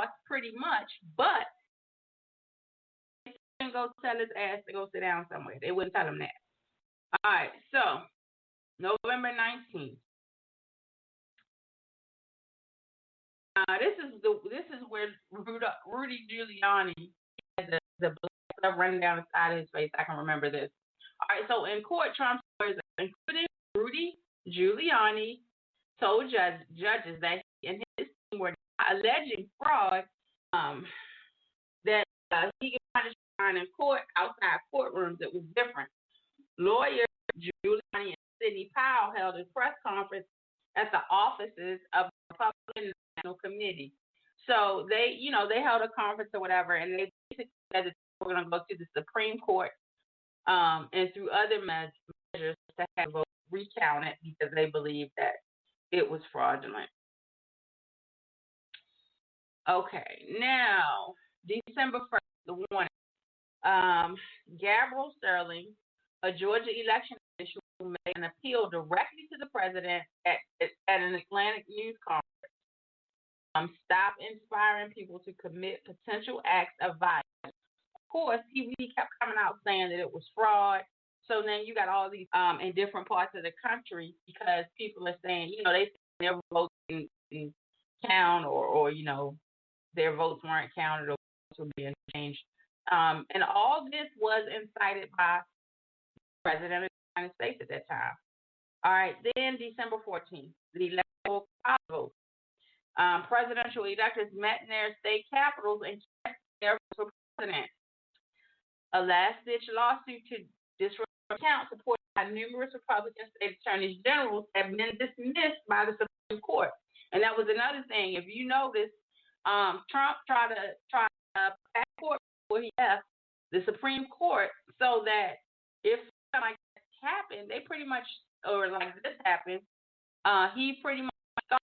lost pretty much, but he didn't go tell his ass to go sit down somewhere. They wouldn't tell him that. All right, so November 19th. This is where Rudy Giuliani had the blood stuff running down the side of his face. I can remember this. All right, so in court, Trump's lawyers, including Rudy Giuliani, told judges that he and his team were alleging fraud, that he could find in court, outside courtrooms. It was different. Lawyers Giuliani and Sidney Powell held a press conference at the offices of the Republican National Committee. So they held a conference or whatever, and they basically said that they were going to go to the Supreme Court and through other measures to have votes recounted because they believed that it was fraudulent. Okay, now December 1st, the warning. Gabriel Sterling, a Georgia election official, made an appeal directly to the president at an Atlantic news conference. Stop inspiring people to commit potential acts of violence. Of course, he kept coming out saying that it was fraud. So then you got all these in different parts of the country because people are saying, they their votes didn't count or their votes weren't counted or votes were being changed. And all this was incited by the President of the United States at that time. All right, then December 14th, the electoral college vote. Presidential electors met in their state capitals and cast their votes for president. A last-ditch lawsuit to disrupt count supported by numerous Republican state attorneys generals have been dismissed by the Supreme Court. And that was another thing. If you notice, Trump tried to pass court before he left the Supreme Court so that if something like this happened, they pretty much, or like this happened, he pretty much thought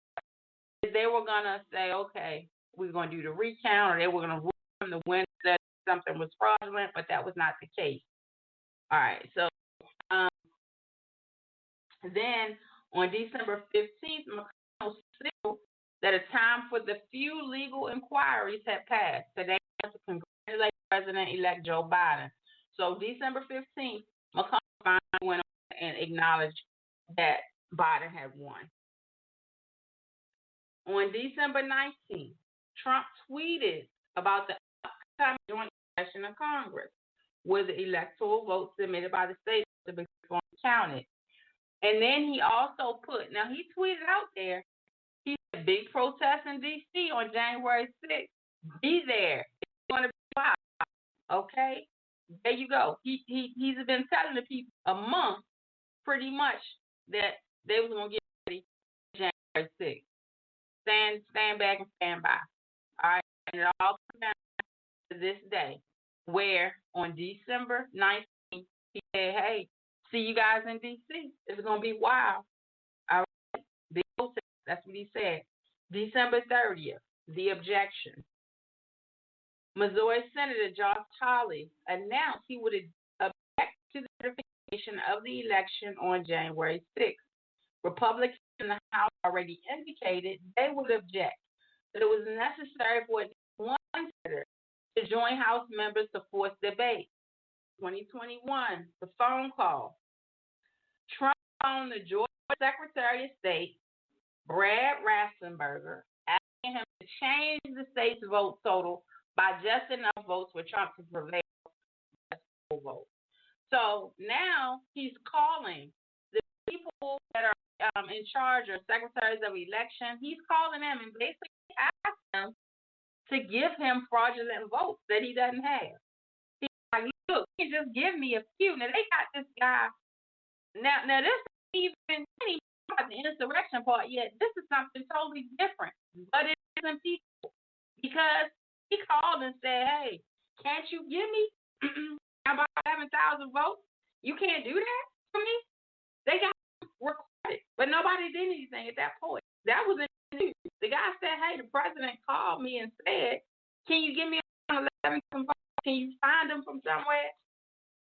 that they were going to say, okay, we're going to do the recount, or they were going to rule him the winner that something was fraudulent, but that was not the case. All right, so then on December 15th, McConnell signaled that a time for the few legal inquiries had passed. Today, to congratulate President-elect Joe Biden. So December 15th, McConnell finally went on and acknowledged that Biden had won. On December 19th, Trump tweeted about the upcoming joint session of Congress, where the electoral votes submitted by the states to be counted. And then he also put, now he tweeted out there, he said, big protest in D.C. on January 6th. Be there. It's going to be wild. Okay? There you go. He's been telling the people a month pretty much that they was going to get ready January 6th. Stand back and stand by. All right? And it all comes down to this day, where on December 19th, he said, hey, see you guys in D.C. It's going to be wild. All right? Big protest. That's what he said. December 30th, the objection. Missouri Senator Josh Hawley announced he would object to the certification of the election on January 6th. Republicans in the House already indicated they would object, that it was necessary for one senator to join House members to force debate. 2021, the phone call. Trump phoned the Georgia Secretary of State, Brad Raffensperger, asking him to change the state's vote total by just enough votes for Trump to prevail by a full vote. So now he's calling the people that are in charge or secretaries of election. He's calling them and basically asking them to give him fraudulent votes that he doesn't have. He's like, look, you can just give me a few. Now they got this guy. Now this isn't even about the insurrection part yet. This is something totally different. But it isn't people. Because he called and said, hey, can't you give me about 11,000 votes? You can't do that for me? They got recorded. But nobody did anything at that point. That was in the news. The guy said, hey, the president called me and said, can you give me 11,000 votes? Can you find them from somewhere?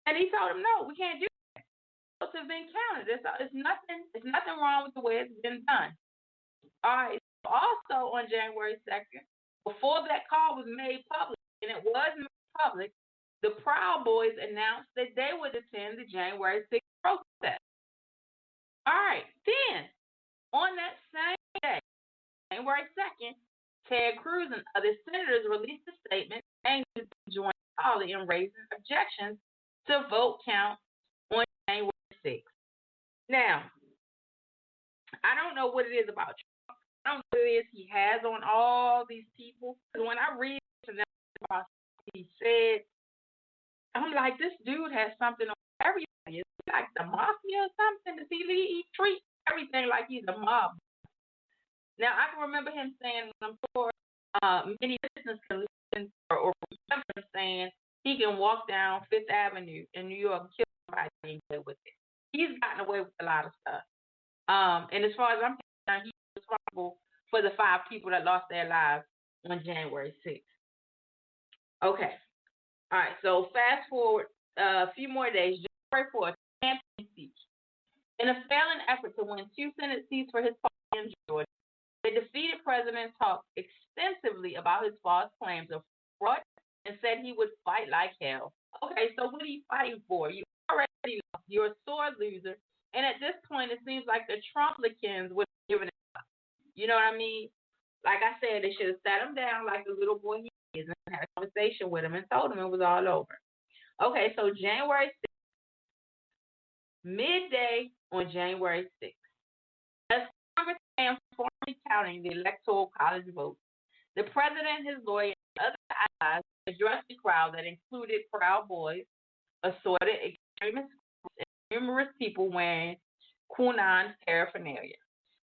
And he told him, no, we can't do that. Votes have been counted. It's nothing wrong with the way it's been done. All right. Also on January 2nd, Before that call was made public, and it was made public, the Proud Boys announced that they would attend the January 6th protest. All right, then on that same day, January 2nd, Ted Cruz and other senators released a statement saying they joined Holly in raising objections to vote count on January 6th. Now, I don't know what it is about Trump. I don't know what it is he has on all these people. Because when I read about he said, I'm like, this dude has something on everybody. Is he like the mafia or something? Does he treat everything like he's a mob? Now, I can remember him saying, when I'm sure many listeners can listen or remember him saying he can walk down Fifth Avenue in New York and kill somebody and get away with it. He's gotten away with a lot of stuff. And as far as I'm concerned, he's responsible for the 5 people that lost their lives on January 6th. Okay. All right. So fast forward a few more days. January 4th, campaign speech. In a failing effort to win 2 Senate seats for his party in Georgia, the defeated president talked extensively about his false claims of fraud and said he would fight like hell. Okay, so what are you fighting for? You already lost. You're a sore loser. And at this point, it seems like the Trumplicans would have given it up. You know what I mean? Like I said, they should have sat him down like the little boy he is and had a conversation with him and told him it was all over. Okay, so January 6th, midday on January 6th, as Congress began formally counting the Electoral College votes, the president, his lawyer, and other allies addressed the crowd that included Proud Boys, assorted extremist groups, and numerous people wearing QAnon paraphernalia.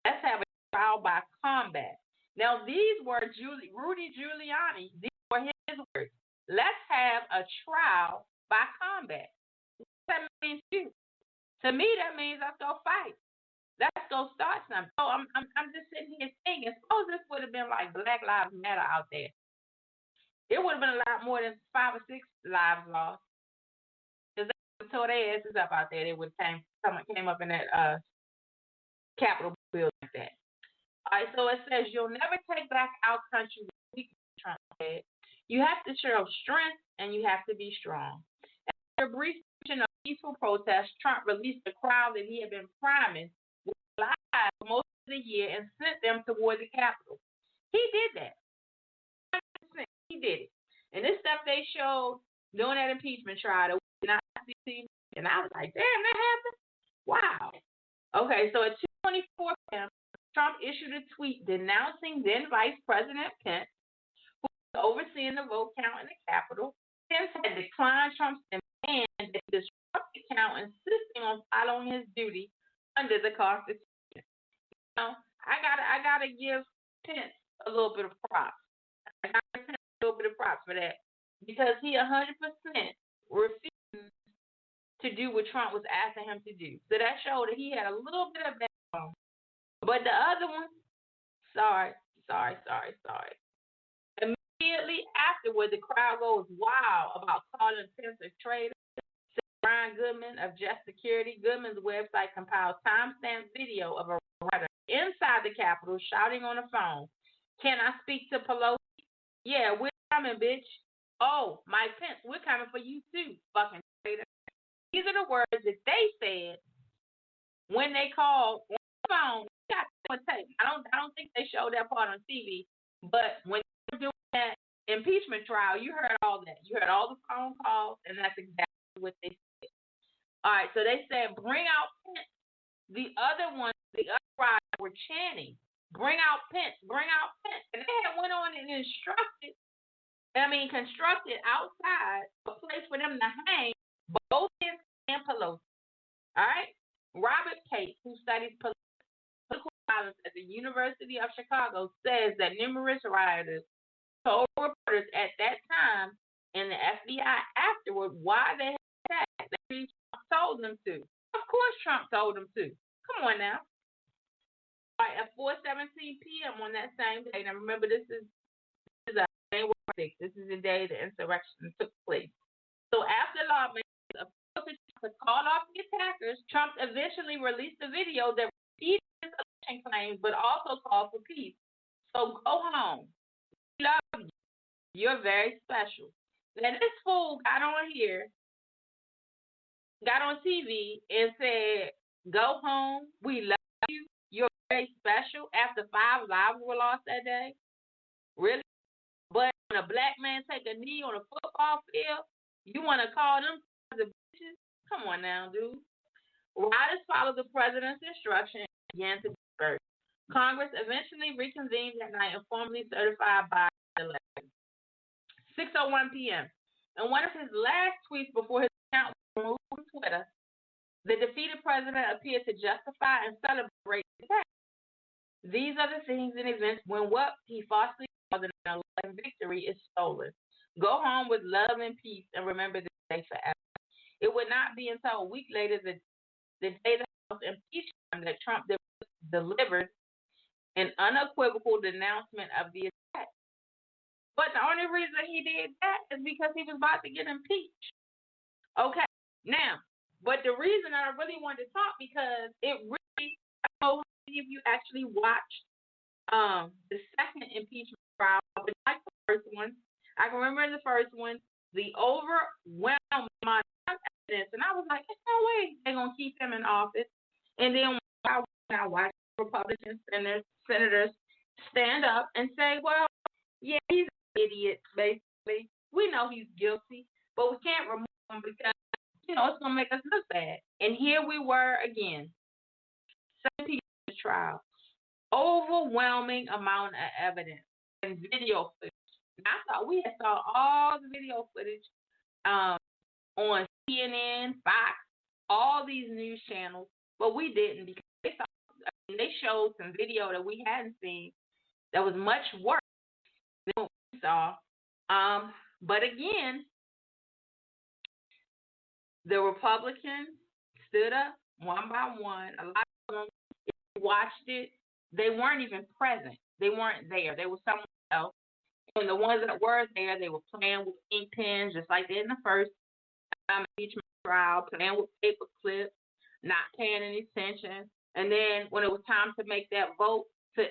Let's have a trial by combat. Now, these were Rudy Giuliani. These were his words. Let's have a trial by combat. What does that mean to you? To me, that means let's go fight. Let's go start something. So I'm just sitting here thinking, suppose this would have been like Black Lives Matter out there. It would have been a lot more than 5 or 6 lives lost. Because they tore their asses up out there. They would have came up in that Capitol building like that. All right, so it says you'll never take back our country with weakness, Trump said. You have to show strength and you have to be strong. After a brief session of peaceful protest, Trump released the crowd that he had been priming with lies for most of the year and sent them toward the Capitol. He did that. He did it. And this stuff they showed during that impeachment trial, and I was like, damn, that happened? Wow. Okay, so at 2:24 p.m., Trump issued a tweet denouncing then Vice President Pence, who was overseeing the vote count in the Capitol. Pence had declined Trump's demand that he disrupt the count, insisting on following his duty under the Constitution. Now, I gotta give Pence a little bit of props. I gotta give Pence a little bit of props for that because he 100% refused to do what Trump was asking him to do. So that showed that he had a little bit of backbone. But the other one, sorry. Immediately afterward, the crowd goes wild about calling Pence a traitor. Brian Goodman of Just Security. Goodman's website compiles timestamp video of a writer inside the Capitol shouting on the phone, "Can I speak to Pelosi? Yeah, we're coming, bitch. Oh, Mike Pence, we're coming for you too, fucking traitor." These are the words that they said when they called on the phone. I don't think they showed that part on TV, but when they were doing that impeachment trial, you heard all that. You heard all the phone calls, and that's exactly what they said. All right, so they said, "Bring out Pence." The other riders were chanting, "Bring out Pence, bring out Pence," and they had went on and constructed outside a place for them to hang both Pence and Pelosi. All right, Robert Pace, who studies political violence at the University of Chicago, says that numerous rioters told reporters at that time and the FBI afterward why they had attacked. Trump told them to. Of course Trump told them to. Come on now. All right, at 4:17 p.m. on that same day, now remember this is January 6th. This is the day the insurrection took place. So after lawmakers called off the attackers, Trump eventually released a video that repeated his election claims, but also called for peace. So go home. love you. You're very special. Now this fool got on here, got on TV and said, "Go home. We love you. You're very special." After 5 lives were lost that day, really? But when a black man take a knee on a football field, you want to call them the bitches? Come on now, dude. Rioters followed the president's instruction and began to disperse. Congress eventually reconvened that night and formally certified by the election. 6:01 p.m. In one of his last tweets before his account was removed from Twitter, the defeated president appeared to justify and celebrate the attack. These are the things and events when what he falsely called an 11 victory is stolen. Go home with love and peace and remember this day forever. It would not be until a week later, the day the House impeached him, that Trump delivered an unequivocal denouncement of the attack. But the only reason he did that is because he was about to get impeached. Okay, now, but the reason I really wanted to talk, because it really, I don't know how many of you actually watched the second impeachment trial, but like the first one. I can remember in the first one, the overwhelming amount of evidence, and I was like, there's no way they're going to keep him in office. And then when I watched Republican senators stand up and say, well, yeah, he's an idiot, basically. We know he's guilty, but we can't remove him because, it's going to make us look bad. And here we were again, 7 people in the trial. Overwhelming amount of evidence and video footage. And I thought we had saw all the video footage on CNN, Fox, all these news channels, but we didn't, because they showed some video that we hadn't seen that was much worse than what we saw. But again, the Republicans stood up one by one. A lot of them, if you watched it, they weren't even present. They weren't there. They were somewhere else. And the ones that were there, they were playing with ink pens, just like they did in the first impeachment trial, playing with paper clips, not paying any attention. And then when it was time to make that vote to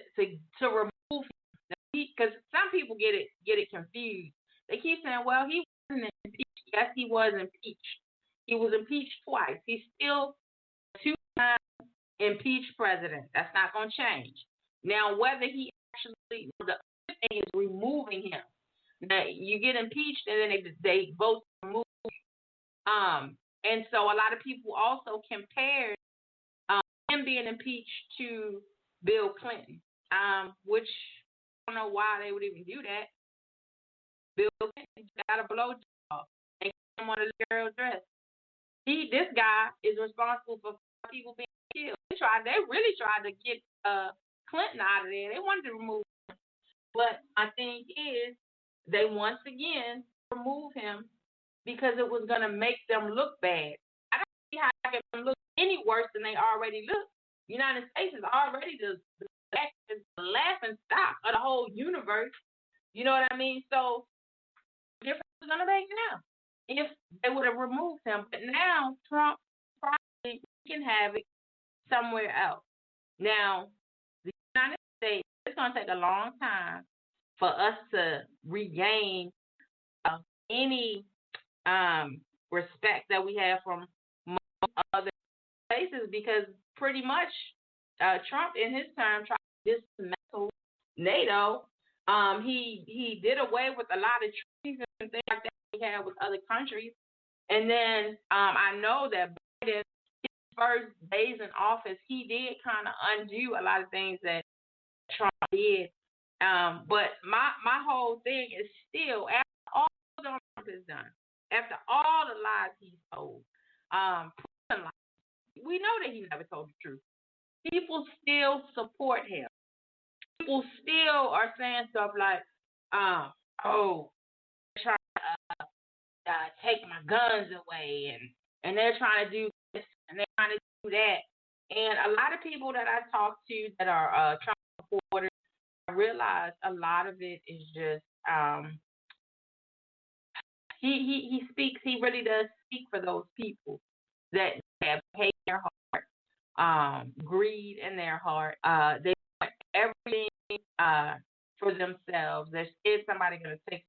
remove him, because some people get it confused. They keep saying, well, he wasn't impeached. Yes, he was impeached. He was impeached twice. He's still a 2-time impeached president. That's not going to change. Now, whether he actually, the other thing is removing him. Now, you get impeached and then they vote to remove you. And so a lot of people also compared him being impeached to Bill Clinton, which I don't know why they would even do that. Bill Clinton got a blowjob and gave him on a girl dress. This guy is responsible for people being killed. They really tried to get Clinton out of there. They wanted to remove him. But my thing is, they once again remove him because it was going to make them look bad. I don't see how they can look any worse than they already look. The United States is already the laughing stock of the whole universe. You know what I mean? So, the difference is going to make now if they would have removed him. But now, Trump probably can have it somewhere else. Now, the United States, it's going to take a long time for us to regain any respect that we have from most other places, because pretty much Trump in his term tried to dismantle NATO. He did away with a lot of treaties and things like that he had with other countries. And then I know that Biden, his first days in office, he did kind of undo a lot of things that Trump did. But my whole thing is still, after all Trump has done, after all the lies he's told, we know that he never told the truth. People still support him. People still are saying stuff like, they're trying to take my guns away, and they're trying to do this, and they're trying to do that. And a lot of people that I talk to that are Trump supporters, I realize a lot of it is just he speaks. He really does speak for those people that have hate in their heart, greed in their heart. They want everything for themselves? Is somebody going to take